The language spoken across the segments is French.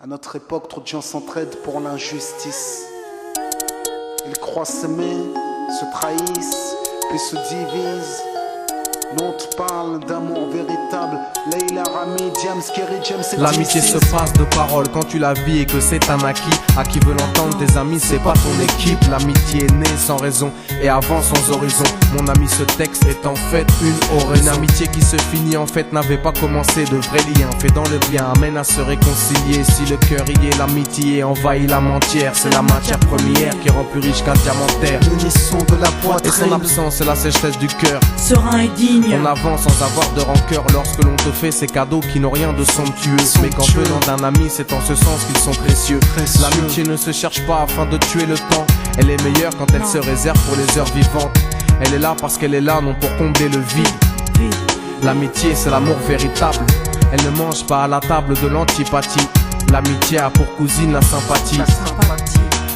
notre époque, trop de gens s'entraident pour l'injustice. Ils croient s'aimer, se trahissent, puis se divisent. Nous on te parle d'amour véritable. Leila, Rami, James, Kerry, James et l'amitié se passe de paroles quand tu la vis et que c'est un acquis. À qui veut l'entendre, tes amis, c'est pas ton équipe. L'amitié est née sans raison et avant sans horizon. Mon ami, ce texte est en fait une oraison. Une amitié qui se finit en fait n'avait pas commencé. De vrais liens faits dans le bien amènent à se réconcilier. Si le cœur y est, l'amitié envahit l'âme entière. C'est la matière première qui rend plus riche qu'un diamantaire. Le son de la poitrine et son absence, c'est la sécheresse du cœur. Serein et digne. On avance sans avoir de rancœur lorsque l'on te fait ces cadeaux qui n'ont rien de somptueux. Mais qu'en venant d'un ami, c'est en ce sens qu'ils sont précieux. L'amitié ne se cherche pas afin de tuer le temps. Elle est meilleure quand elle se réserve pour les heures vivantes. Elle est là parce qu'elle est là, non pour combler le vide. L'amitié, c'est l'amour véritable. Elle ne mange pas à la table de l'antipathie. L'amitié a pour cousine la sympathie.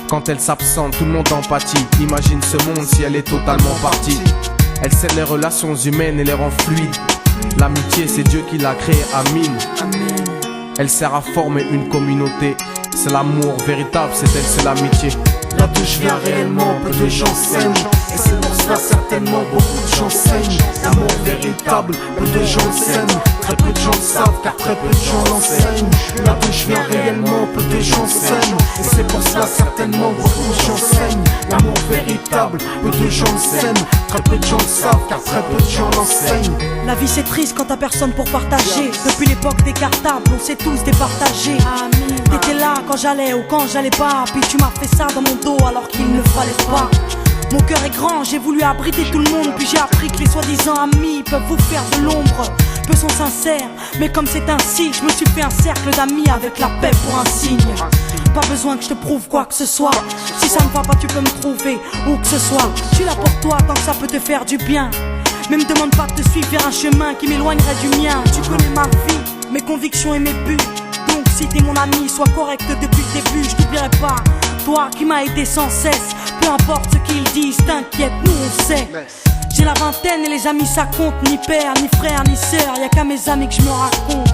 Quand elle s'absente, tout le monde empathie. Imagine ce monde si elle est totalement partie. Elle scelle les relations humaines et les rend fluides. L'amitié, c'est Dieu qui l'a créée, Amin. Elle sert à former une communauté. C'est l'amour véritable, c'est elle, c'est l'amitié. Là d'où je viens réellement, peu de gens s'aiment. Et c'est pour cela certainement beaucoup de gens saignent. L'amour véritable, peu de gens le s'aiment. Très peu de gens le savent car très peu de gens l'enseignent. Là d'où je viens réellement, peu de gens s'aiment. Et c'est pour cela certainement beaucoup de gens saignent. L'amour véritable, peu de gens le s'aiment. Très peu de gens le savent car très peu de gens l'enseignent. La vie c'est triste quand t'as personne pour partager. Depuis l'époque des cartables, on s'est tous départagés. T'étais là quand j'allais ou quand j'allais pas. Puis tu m'as fait ça dans mon dos alors qu'il ne fallait pas. Mon cœur est grand, j'ai voulu abriter tout le monde. Puis j'ai appris que les soi-disant amis peuvent vous faire de l'ombre. Peu sont sincères, mais comme c'est ainsi, je me suis fait un cercle d'amis avec la paix pour un signe. Pas besoin que je te prouve quoi que ce soit. Si ça ne va pas tu peux me trouver où que ce soit. Je suis là pour toi tant que ça peut te faire du bien. Mais me demande pas de te suivre vers un chemin qui m'éloignerait du mien. Tu connais ma vie, mes convictions et mes buts. Donc si t'es mon ami, sois correct depuis le début. Je t'oublierai pas, toi qui m'as aidé sans cesse. Peu importe ce qu'ils disent, t'inquiète, nous on sait. J'ai la vingtaine et les amis ça compte. Ni père, ni frère, ni sœur, y'a qu'à mes amis que je me raconte.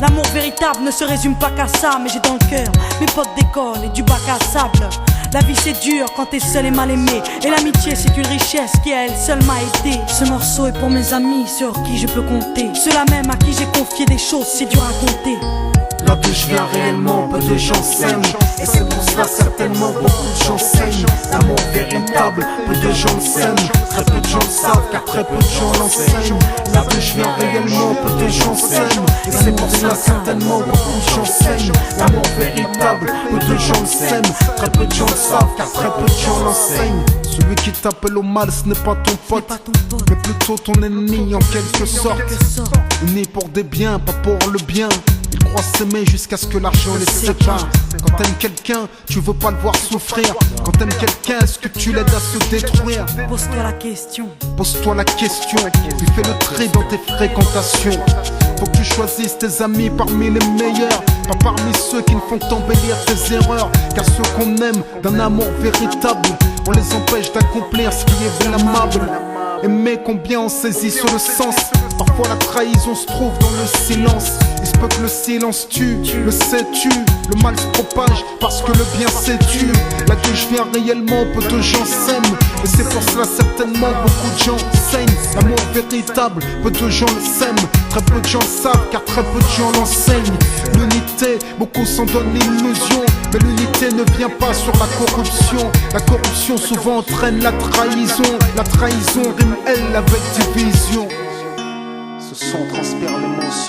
L'amour véritable ne se résume pas qu'à ça. Mais j'ai dans le cœur mes potes d'école et du bac à sable. La vie c'est dur quand t'es seul et mal aimé. Et l'amitié c'est une richesse qui à elle seule m'a aidé. Ce morceau est pour mes amis sur qui je peux compter. Ceux-là même à qui j'ai confié des choses, c'est dur à compter. Là d'où je viens réellement, peu de gens s'aiment. Et c'est pour cela certainement beaucoup de gens saignent. L'amour véritable, peu de gens le s'aiment. Très peu de gens le savent car très peu de gens l'enseignent. Là d'où je viens réellement, peu de gens s'aiment. Et c'est pour cela certainement beaucoup de gens saignent. L'amour véritable, peu de gens le s'aiment. Très peu de gens le savent car très peu de gens l'enseignent. Celui qui t'appelle au mal ce n'est pas ton pote, mais plutôt ton ennemi en quelque sorte. Né pour des biens, pas pour le bien. Ils croient s'aimer jusqu'à ce que l'argent les sépare. Quand t'aimes quelqu'un, tu veux pas le voir souffrir. Quand t'aimes quelqu'un, est-ce que tu l'aides à se détruire? Pose-toi la question. Pose-toi la question, puis fais le tri dans tes fréquentations. Faut que tu choisisses tes amis parmi les meilleurs, pas parmi ceux qui ne font qu'embellir tes erreurs. Car ceux qu'on aime d'un amour véritable, on les empêche d'accomplir ce qui est blâmable. Aimer combien on saisit sur le sens. Parfois la trahison se trouve dans le silence. Il se peut que le silence tue, le sais-tu. Le mal se propage parce que le bien s'étue. Là d'où je viens réellement, peu de gens s'aiment. Et c'est pour cela certainement beaucoup de gens saignent. L'amour véritable, peu de gens le s'aiment. Très peu de gens le savent car très peu de gens l'enseignent. L'unité, beaucoup s'en donnent l'illusion. Mais l'unité ne vient pas sur la corruption. La corruption souvent entraîne la trahison. La trahison rime elle avec division. Ce son transpire l'émotion.